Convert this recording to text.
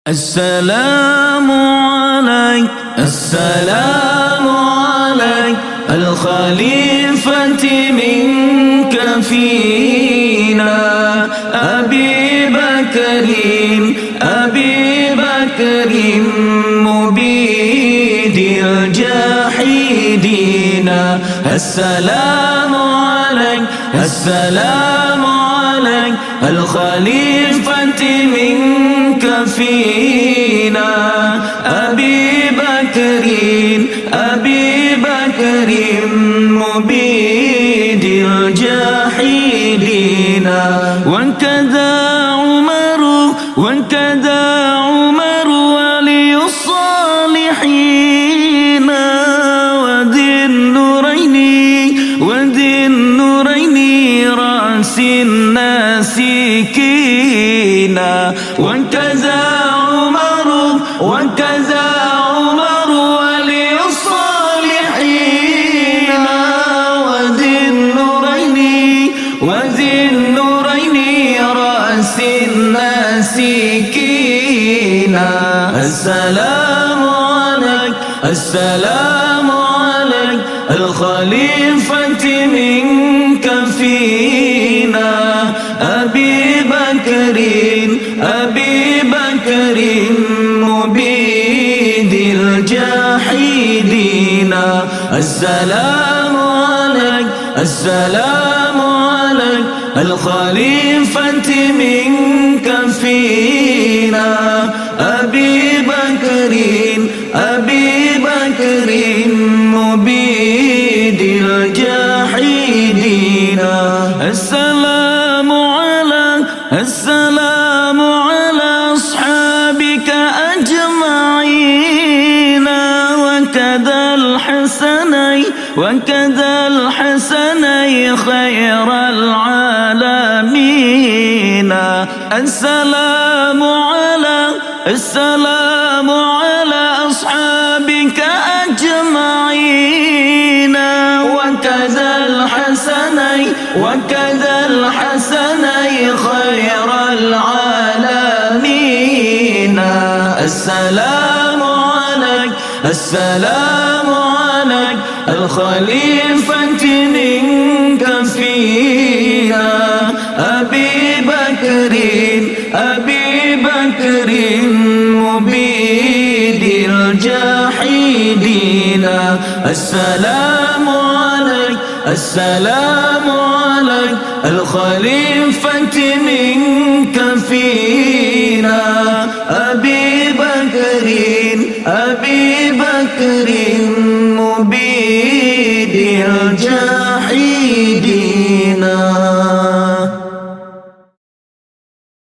السلام عليك السلام عليك الخليفة منك فينا أبي بكر مبيد الجاحدين السلام عليك السلام عليك الخليفة منك فينا أبي بكر مبيد الجاحدين وكذا عمر ولي الصالحين وذي النورين رأس الناسكين وكذا عمر ولي الصالحين وذي النورين رأس الناسكين السلام عليك الخليفة منك فينا أبي بكر مبيد الجاحدين السلام عليك الخليفة منك فينا أبي بكر مبيد الجاحدين السلام على أصحابك أجمعين وكذا الحسنين خير العالمين السلام على أصحابك أجمعين وكذا الحسنين خير العالمين السلام عليك الخليفة منك فينا أبي بكر مبيد الجاحدين السلام عليك الخليفة منك فينا أبي بكر مبيد الجاحدين